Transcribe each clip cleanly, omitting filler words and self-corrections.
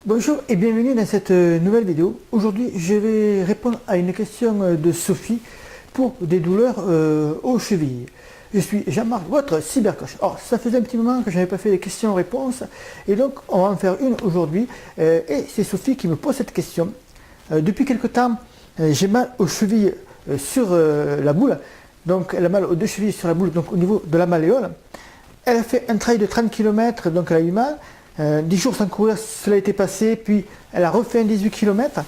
Bonjour et bienvenue dans cette nouvelle vidéo. Aujourd'hui, je vais répondre à une question de Sophie pour des douleurs aux chevilles. Je suis Jean-Marc, votre cybercoach. Alors, ça faisait un petit moment que je n'avais pas fait des questions-réponses et donc on va en faire une aujourd'hui. Et c'est Sophie qui me pose cette question. Depuis quelque temps, j'ai mal aux chevilles sur la boule. Donc, elle a mal aux deux chevilles sur la boule, donc au niveau de la malléole. Elle a fait un trail de 30 km, donc elle a eu mal. 10 jours sans courir, cela a été passé, puis elle a refait un 18 km,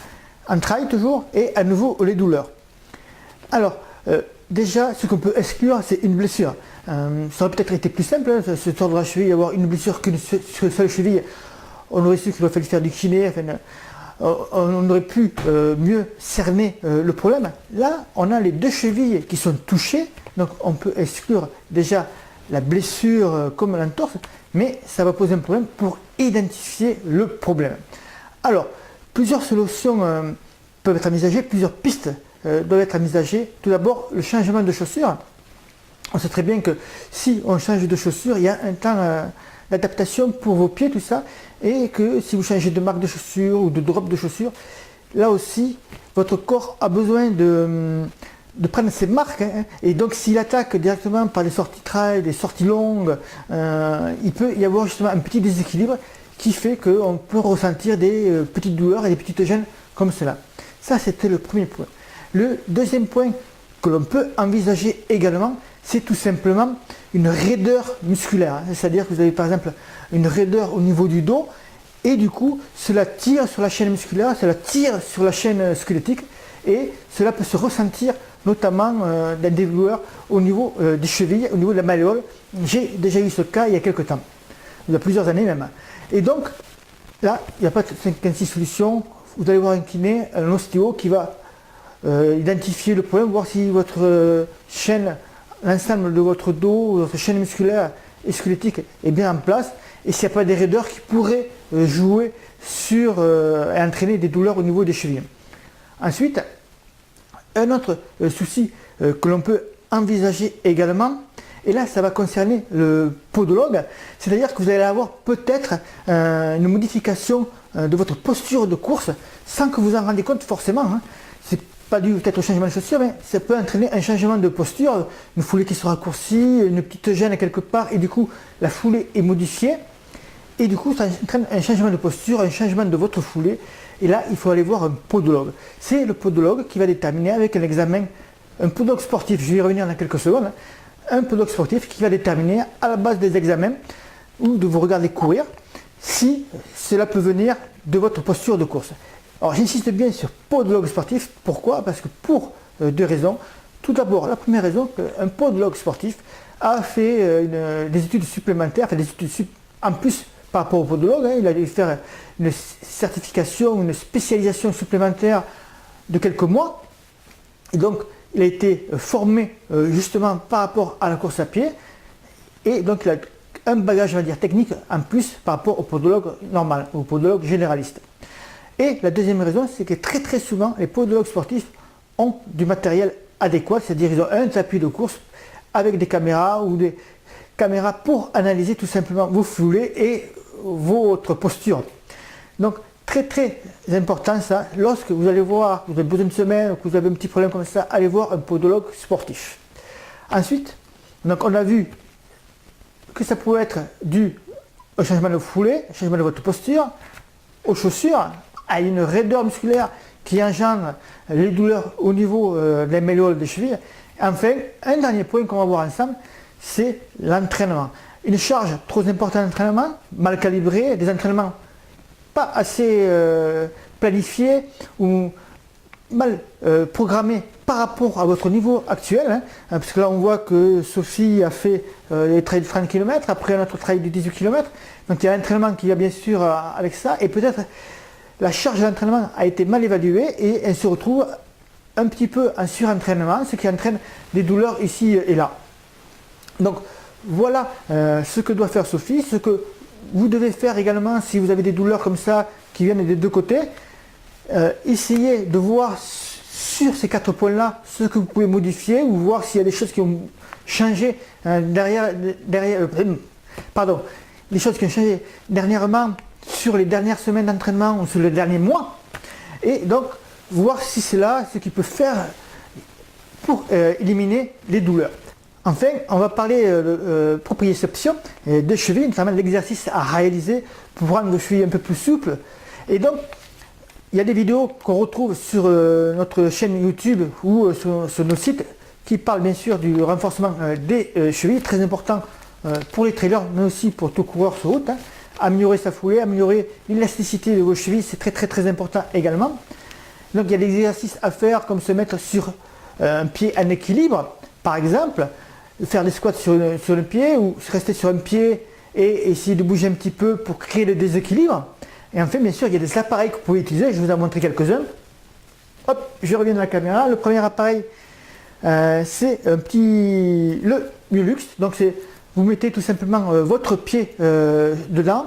en trail toujours, et à nouveau les douleurs. Alors, déjà, ce qu'on peut exclure, c'est une blessure. Ça aurait peut-être été plus simple, hein, se tordre la cheville, avoir une blessure qu'une seule cheville. On aurait su qu'il aurait fallu faire du kiné, enfin, on aurait pu mieux cerner le problème. Là, on a les deux chevilles qui sont touchées, donc on peut exclure déjà la blessure comme l'entorse, mais ça va poser un problème pour identifier le problème. Alors, plusieurs solutions peuvent être envisagées, plusieurs pistes doivent être envisagées. Tout d'abord, le changement de chaussures. On sait très bien que si on change de chaussures, il y a un temps d'adaptation pour vos pieds, tout ça, et que si vous changez de marque de chaussures ou de drop de chaussures, là aussi, votre corps a besoin de prendre ses marques, hein, et donc s'il attaque directement par les sorties trail, des sorties longues, il peut y avoir justement un petit déséquilibre qui fait qu'on peut ressentir des petites douleurs et des petites gênes comme cela. Ça, c'était le premier point. Le deuxième point que l'on peut envisager également, c'est tout simplement une raideur musculaire, hein, c'est-à-dire que vous avez par exemple une raideur au niveau du dos et du coup cela tire sur la chaîne musculaire, cela tire sur la chaîne squelettique et cela peut se ressentir notamment dans des douleurs au niveau des chevilles, au niveau de la malléole. J'ai déjà eu ce cas il y a quelques temps, il y a plusieurs années même. Et donc, là, il n'y a pas de 56 solutions. Vous allez voir un kiné, un ostéo qui va identifier le problème, voir si votre chaîne, l'ensemble de votre dos, votre chaîne musculaire et squelettique est bien en place, et s'il n'y a pas des raideurs qui pourraient jouer sur et entraîner des douleurs au niveau des chevilles. Ensuite, un autre souci que l'on peut envisager également, et là ça va concerner le podologue, c'est-à-dire que vous allez avoir peut-être une modification de votre posture de course sans que vous en rendiez compte forcément. Hein. C'est pas dû peut-être au changement de chaussure, mais ça peut entraîner un changement de posture, une foulée qui se raccourcit, une petite gêne quelque part, et du coup la foulée est modifiée, et du coup ça entraîne un changement de posture, un changement de votre foulée. Et là, il faut aller voir un podologue. C'est le podologue qui va déterminer avec un examen, un podologue sportif, je vais y revenir dans quelques secondes, un podologue sportif qui va déterminer à la base des examens ou de vous regarder courir, si cela peut venir de votre posture de course. Alors j'insiste bien sur podologue sportif, pourquoi? Parce que pour deux raisons. Tout d'abord, la première raison, qu'un podologue sportif a fait des études supplémentaires, enfin des études en plus par rapport au podologue, hein, il a dû faire une certification, une spécialisation supplémentaire de quelques mois. Et donc, il a été formé justement par rapport à la course à pied. Et donc, il a un bagage, on va dire, technique en plus par rapport au podologue normal, au podologue généraliste. Et la deuxième raison, c'est que très souvent, les podologues sportifs ont du matériel adéquat, c'est-à-dire ils ont un tapis de course avec des caméras ou des caméra pour analyser tout simplement vos foulées et votre posture. Donc très important ça, lorsque vous allez voir, vous avez besoin de semaine, que vous avez un petit problème comme ça, allez voir un podologue sportif. Ensuite, donc on a vu que ça pouvait être dû au changement de foulée, au changement de votre posture, aux chaussures, à une raideur musculaire qui engendre les douleurs au niveau des malléoles des chevilles. Enfin, un dernier point qu'on va voir ensemble, c'est l'entraînement. Une charge trop importante d'entraînement, mal calibrée, des entraînements pas assez planifiés ou mal programmés par rapport à votre niveau actuel. Hein, parce que là on voit que Sophie a fait les trails de 30 km, après un autre trail de 18 km. Donc il y a un entraînement qui va bien sûr avec ça, et peut-être la charge d'entraînement a été mal évaluée et elle se retrouve un petit peu en surentraînement, ce qui entraîne des douleurs ici et là. Donc voilà ce que doit faire Sophie, ce que vous devez faire également si vous avez des douleurs comme ça qui viennent des deux côtés. Essayez de voir sur ces 4 points-là ce que vous pouvez modifier ou voir s'il y a des choses qui ont changé des choses qui ont changé dernièrement sur les dernières semaines d'entraînement ou sur les derniers mois, et donc voir si c'est là ce qu'il peut faire pour éliminer les douleurs. Enfin, on va parler de proprioception des chevilles, notamment l'exercice à réaliser pour rendre vos chevilles un peu plus souples. Et donc, il y a des vidéos qu'on retrouve sur notre chaîne YouTube ou sur nos sites qui parlent bien sûr du renforcement des chevilles, très important pour les trailers, mais aussi pour tout coureur sur route. Améliorer sa foulée, améliorer l'élasticité de vos chevilles, c'est très important également. Donc il y a des exercices à faire comme se mettre sur un pied en équilibre, par exemple, faire des squats sur le pied ou rester sur un pied et essayer de bouger un petit peu pour créer le déséquilibre. Et enfin, bien sûr, il y a des appareils que vous pouvez utiliser, je vous en ai montré quelques-uns. Hop, je reviens dans la caméra. Le premier appareil, c'est le Myolux. Donc vous mettez tout simplement votre pied dedans,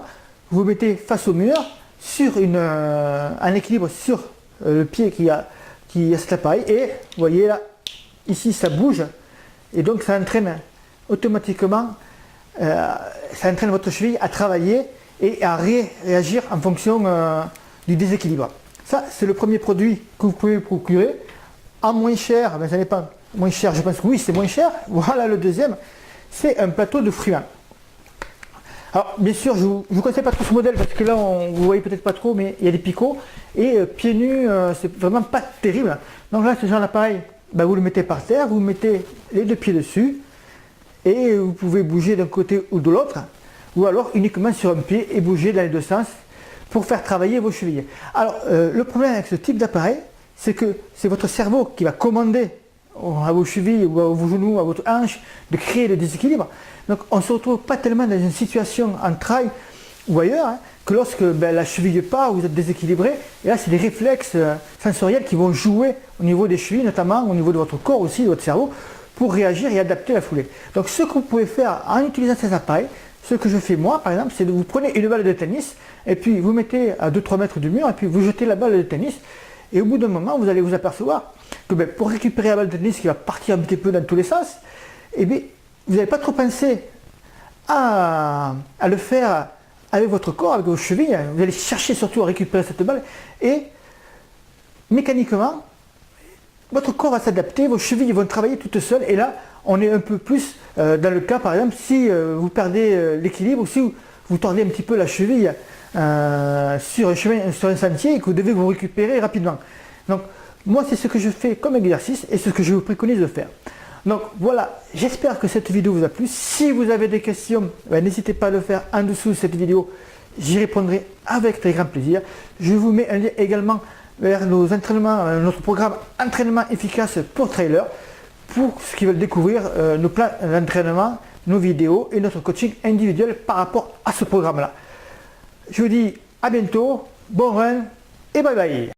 vous mettez face au mur, sur un équilibre sur le pied qui a cet appareil, et vous voyez là, ici ça bouge, et donc ça entraîne automatiquement, ça entraîne votre cheville à travailler et à réagir en fonction du déséquilibre. Ça, c'est le premier produit que vous pouvez procurer. En moins cher, ben, ça n'est pas moins cher, je pense que oui, c'est moins cher. Voilà le deuxième, c'est un plateau de Freeman. Alors, bien sûr, je ne vous conseille pas trop ce modèle parce que là, vous ne voyez peut-être pas trop, mais il y a des picots. Et pieds nus, c'est vraiment pas terrible. Donc là, ce genre d'appareil, ben, vous le mettez par terre, vous mettez les deux pieds dessus et vous pouvez bouger d'un côté ou de l'autre, ou alors uniquement sur un pied et bouger dans les deux sens pour faire travailler vos chevilles. Alors, le problème avec ce type d'appareil, c'est que c'est votre cerveau qui va commander à vos chevilles ou à vos genoux, à votre hanche, de créer le déséquilibre. Donc on ne se retrouve pas tellement dans une situation en trail ou ailleurs, que lorsque la cheville part, vous êtes déséquilibré, et là c'est des réflexes sensoriels qui vont jouer au niveau des chevilles, notamment au niveau de votre corps aussi, de votre cerveau, pour réagir et adapter la foulée. Donc ce que vous pouvez faire en utilisant ces appareils, ce que je fais moi par exemple, c'est de vous prenez une balle de tennis, et puis vous mettez à 2-3 mètres du mur, et puis vous jetez la balle de tennis, et au bout d'un moment, vous allez vous apercevoir que pour récupérer la balle de tennis qui va partir un petit peu dans tous les sens, et bien, vous n'avez pas trop pensé à le faire avec votre corps, avec vos chevilles. Vous allez chercher surtout à récupérer cette balle, et mécaniquement, votre corps va s'adapter, vos chevilles vont travailler toutes seules, et là, on est un peu plus dans le cas, par exemple, si vous perdez l'équilibre, ou si vous tordez un petit peu la cheville sur un sentier et que vous devez vous récupérer rapidement. Donc, moi, c'est ce que je fais comme exercice et ce que je vous préconise de faire. Donc voilà, j'espère que cette vidéo vous a plu. Si vous avez des questions, n'hésitez pas à le faire en dessous de cette vidéo. J'y répondrai avec très grand plaisir. Je vous mets un lien également vers nos entraînements, notre programme entraînement efficace pour trailers, pour ceux qui veulent découvrir nos plans d'entraînement, nos vidéos et notre coaching individuel par rapport à ce programme-là. Je vous dis à bientôt, bon run et bye bye.